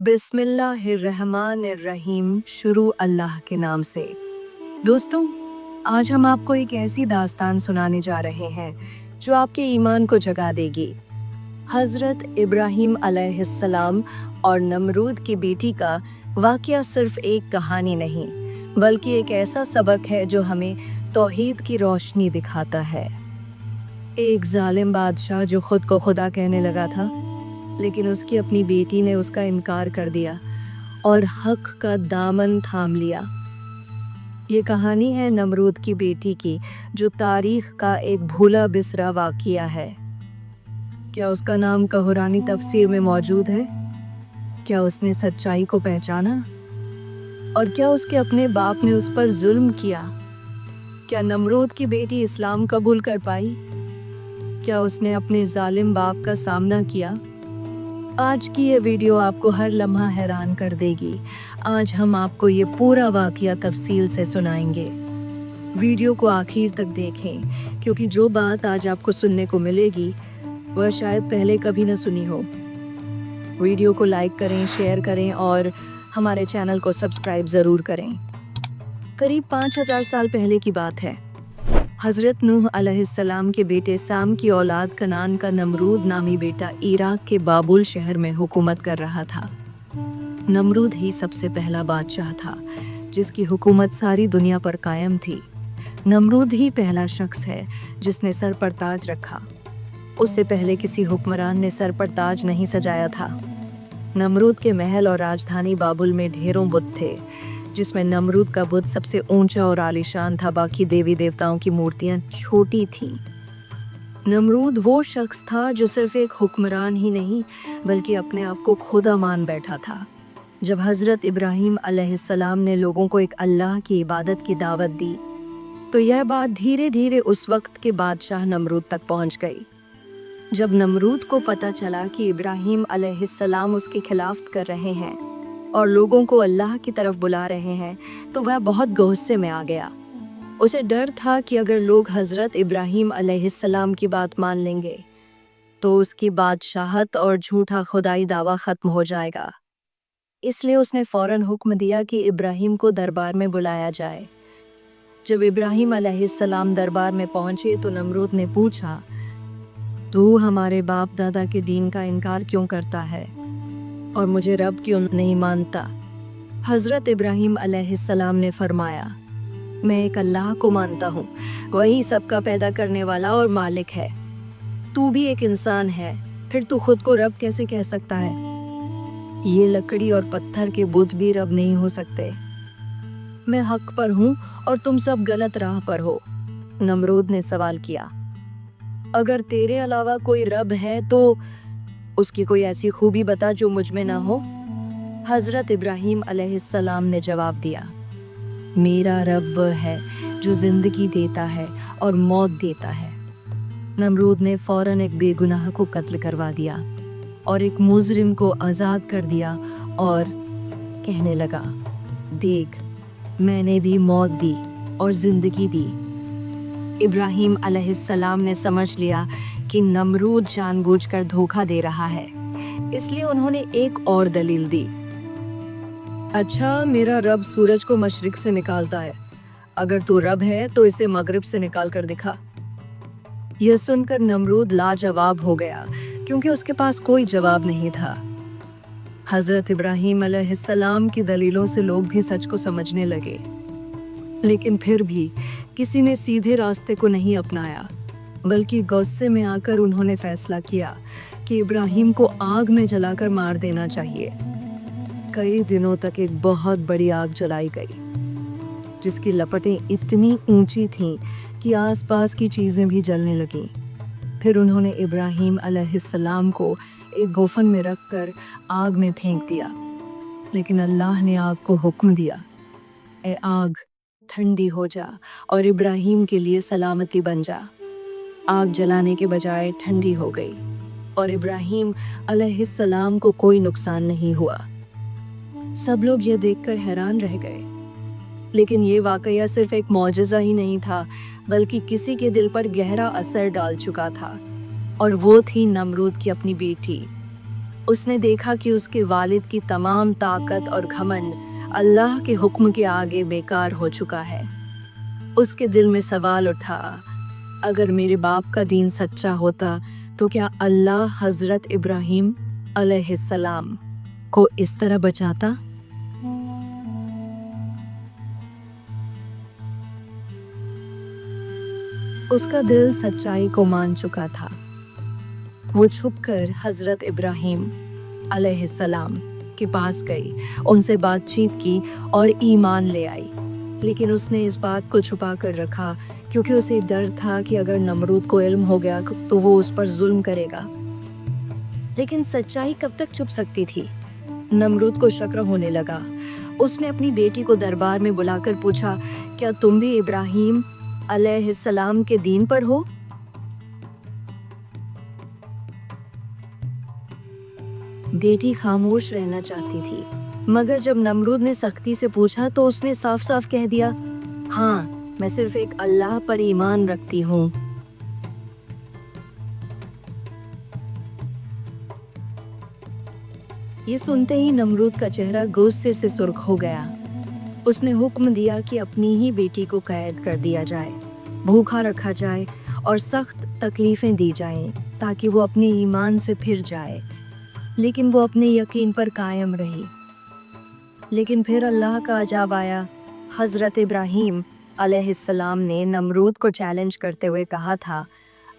बिस्मिल्लाहिर्रहमानिर्रहीम। शुरू अल्लाह के नाम से। दोस्तों, आज हम आपको एक ऐसी दास्तान सुनाने जा रहे हैं जो आपके ईमान को जगा देगी। हज़रत इब्राहीम अलैहिस्सलाम और नमरूद की बेटी का वाक़या सिर्फ एक कहानी नहीं, बल्कि एक ऐसा सबक है जो हमें तौहीद की रोशनी दिखाता है। एक जालिम बादशाह जो खुद को खुदा कहने लगा था, लेकिन उसकी अपनी बेटी ने उसका इनकार कर दिया और हक का दामन थाम लिया। ये कहानी है नमरूद की बेटी की, जो तारीख का एक भूला बिसरा वाक़िया है। क्या उसका नाम कुरानी तफसीर में मौजूद है? क्या उसने सच्चाई को पहचाना? और क्या उसके अपने बाप ने उस पर जुल्म किया? क्या नमरूद की बेटी इस्लाम कबूल कर पाई? क्या उसने अपने जालिम बाप का सामना किया? आज की ये वीडियो आपको हर लम्हा हैरान कर देगी। आज हम आपको ये पूरा वाक़या तफसील से सुनाएंगे। वीडियो को आखिर तक देखें, क्योंकि जो बात आज आपको सुनने को मिलेगी वह शायद पहले कभी न सुनी हो। वीडियो को लाइक करें, शेयर करें और हमारे चैनल को सब्सक्राइब ज़रूर करें। करीब 5000 साल पहले की बात है। हज़रत नूह अलैहिस्सलाम के बेटे साम की औलाद कनान का नमरूद नामी बेटा इराक के बाबुल शहर में हुकूमत कर रहा था। नमरूद ही सबसे पहला बादशाह था जिसकी हुकूमत सारी दुनिया पर कायम थी। नमरूद ही पहला शख्स है जिसने सर पर ताज रखा। उससे पहले किसी हुक्मरान ने सर पर ताज नहीं सजाया था। नमरूद के महल और राजधानी बाबुल में ढेरों बुत थे, जिसमें नमरूद का बुत सबसे ऊंचा और आलीशान था। बाकी देवी देवताओं की मूर्तियां छोटी थीं। नमरूद वो शख्स था जो सिर्फ एक हुक्मरान ही नहीं, बल्कि अपने आप को खुदा मान बैठा था। जब हज़रत इब्राहीम अलैहिस्सलाम ने लोगों को एक अल्लाह की इबादत की दावत दी, तो यह बात धीरे धीरे उस वक्त के बादशाह नमरूद तक पहुंच गई। जब नमरूद को पता चला कि इब्राहीम अलैहिस्सलाम उसके खिलाफ कर रहे हैं और लोगों को अल्लाह की तरफ बुला रहे हैं, तो वह बहुत गुस्से में आ गया। उसे डर था कि अगर लोग हज़रत इब्राहीम अलैहिस्सलाम की बात मान लेंगे तो उसकी बादशाहत और झूठा खुदाई दावा ख़त्म हो जाएगा। इसलिए उसने फ़ौरन हुक्म दिया कि इब्राहीम को दरबार में बुलाया जाए। जब इब्राहीम अलैहिस्सलाम दरबार में पहुँचे तो नमरूद ने पूछा, तू हमारे बाप दादा के दीन का इनकार क्यों करता है और मुझे रब क्यों नहीं मानता? हज़रत इब्राहीम अलैहिस्सलाम ने फरमाया, मैं एक अल्लाह को मानता हूँ, वही सबका पैदा करने वाला और मालिक है। तू भी एक इंसान है, फिर तू खुद को रब कैसे कह सकता है? ये लकड़ी और पत्थर के बुत भी रब नहीं हो सकते। मैं हक पर हूँ और तुम सब गलत राह पर हो। नमरूद ने सवाल किया, अगर तेरे अलावा कोई रब है तो उसकी कोई ऐसी खूबी बता जो मुझ में ना हो। हज़रत इब्राहीम अलैहिस्सलाम ने जवाब दिया, मेरा रब वह है जो ज़िंदगी देता है और मौत देता है। नमरूद ने फ़ौरन एक बेगुनाह को कत्ल करवा दिया और एक मुजरिम को आज़ाद कर दिया और कहने लगा, देख, मैंने भी मौत दी और ज़िंदगी दी। इब्राहीम अलैहिस्सलाम ने समझ लिया कि नमरूद जानबूझकर धोखा दे रहा है, इसलिए उन्होंने एक और दलील दी। अच्छा, मेरा रब सूरज को मशरिक से निकालता है, अगर तू रब है तो इसे मगरिब से निकाल कर दिखा। यह सुनकर नमरूद लाजवाब हो गया, क्योंकि उसके पास कोई जवाब नहीं था। हज़रत इब्राहीम अलैहिस्सलाम की दलीलों से लोग भी सच को समझने लगे, लेकिन फिर भी किसी ने सीधे रास्ते को नहीं अपनाया, बल्कि गुस्से में आकर उन्होंने फैसला किया कि इब्राहीम को आग में जलाकर मार देना चाहिए। कई दिनों तक एक बहुत बड़ी आग जलाई गई, जिसकी लपटें इतनी ऊंची थीं कि आसपास की चीज़ें भी जलने लगीं। फिर उन्होंने इब्राहीम अलैहिस्सलाम को एक गोफन में रखकर आग में फेंक दिया, लेकिन अल्लाह ने आग को हुक्म दिया, ए आग, ठंडी हो जा और इब्राहीम के लिए सलामती बन जा। आग जलाने के बजाय ठंडी हो गई और इब्राहीम अलैहिस्सलाम को कोई नुकसान नहीं हुआ। सब लोग ये देखकर हैरान रह गए, लेकिन ये वाकया सिर्फ एक मौजज़ा ही नहीं था, बल्कि किसी के दिल पर गहरा असर डाल चुका था, और वो थी नमरूद की अपनी बेटी। उसने देखा कि उसके वालिद की तमाम ताकत और घमंड अल्लाह के हुक्म के आगे बेकार हो चुका है। उसके दिल में सवाल उठा, अगर मेरे बाप का दीन सच्चा होता तो क्या अल्लाह हजरत इब्राहिम अलैहिस्सलाम को इस तरह बचाता? उसका दिल सच्चाई को मान चुका था। वो छुपकर हजरत इब्राहिम अलैहिस्सलाम के पास गई, उनसे बातचीत की और ईमान ले आई। लेकिन उसने इस बात को छुपा कर रखा क्योंकि उसे डर था कि अगर नमरूद को इल्म हो गया तो वो उस पर जुल्म करेगा। लेकिन सच्चाई कब तक छुप सकती थी? नमरूद को शक होने लगा। उसने अपनी बेटी को दरबार में बुलाकर पूछा, क्या तुम भी इब्राहिम अलैहिस्सलाम के दीन पर हो? बेटी खामोश रहना चाहती थी, मगर जब नमरूद ने सख्ती से पूछा तो उसने साफ साफ कह दिया, हाँ, मैं सिर्फ एक अल्लाह पर ईमान रखती हूँ। ये सुनते ही नमरूद का चेहरा गुस्से से सुर्ख हो गया। उसने हुक्म दिया कि अपनी ही बेटी को कैद कर दिया जाए, भूखा रखा जाए और सख्त तकलीफें दी जाएं ताकि वो अपने ईमान से फिर जाए। लेकिन वो अपने यकीन पर कायम रही। लेकिन फिर अल्लाह का अजाब आया। हज़रत इब्राहीम अलैहिस्सलाम ने नमरूद को चैलेंज करते हुए कहा था,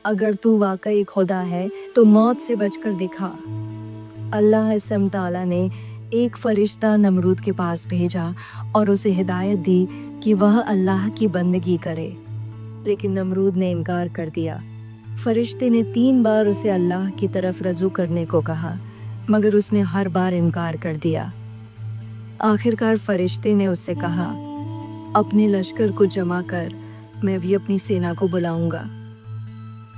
अगर तू वाकई खुदा है तो मौत से बचकर दिखा। अल्लाह सुब्हानहू तआला ने एक फरिश्ता नमरूद के पास भेजा और उसे हिदायत दी कि वह अल्लाह की बंदगी करे। लेकिन नमरूद ने इनकार कर दिया। फरिश्ते ने 3 बार उसे अल्लाह की तरफ रजू करने को कहा, मगर उसने हर बार इनकार कर दिया। आखिरकार फरिश्ते ने उससे कहा, अपने लश्कर को जमा कर, मैं भी अपनी सेना को बुलाऊंगा।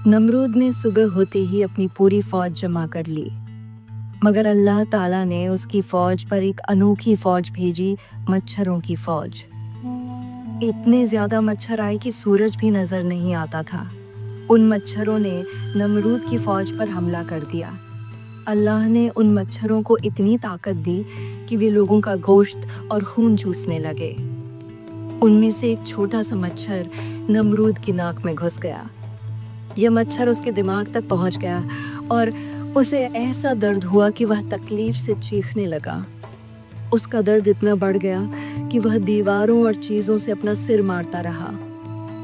नमरूद ने सुबह होते ही अपनी पूरी फौज जमा कर ली, मगर अल्लाह ताला ने उसकी फौज पर एक अनोखी फौज भेजी, मच्छरों की फौज। इतने ज्यादा मच्छर आए कि सूरज भी नजर नहीं आता था। उन मच्छरों ने नमरूद की फौज पर हमला कर दिया। अल्लाह ने उन मच्छरों को इतनी ताकत दी कि वे लोगों का गोश्त और खून चूसने लगे। उनमें से एक छोटा सा मच्छर नमरूद की नाक में घुस गया। यह मच्छर उसके दिमाग तक पहुंच गया और उसे ऐसा दर्द हुआ कि वह तकलीफ से चीखने लगा। उसका दर्द इतना बढ़ गया कि वह दीवारों और चीज़ों से अपना सिर मारता रहा।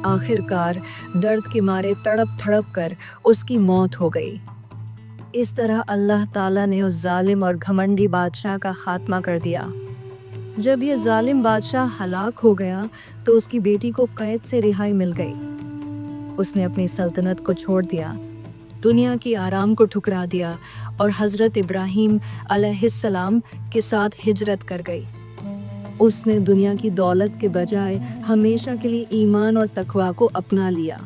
आखिरकार दर्द के मारे तड़प तड़प कर उसकी मौत हो गई। इस तरह अल्लाह ताला ने उस जालिम और घमंडी बादशाह का खात्मा कर दिया। जब यह जालिम बादशाह हलाक हो गया तो उसकी बेटी को कैद से रिहाई मिल गई। उसने अपनी सल्तनत को छोड़ दिया, दुनिया की आराम को ठुकरा दिया और हज़रत इब्राहीम अलैहिस्सलाम के साथ हिजरत कर गई। उसने दुनिया की दौलत के बजाय हमेशा के लिए ईमान और तकवा को अपना लिया।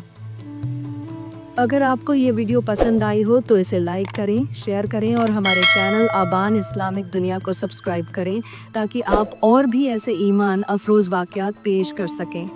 अगर आपको ये वीडियो पसंद आई हो तो इसे लाइक करें, शेयर करें और हमारे चैनल आबान इस्लामिक दुनिया को सब्सक्राइब करें ताकि आप और भी ऐसे ईमान अफरोज़ वाक़यात पेश कर सकें।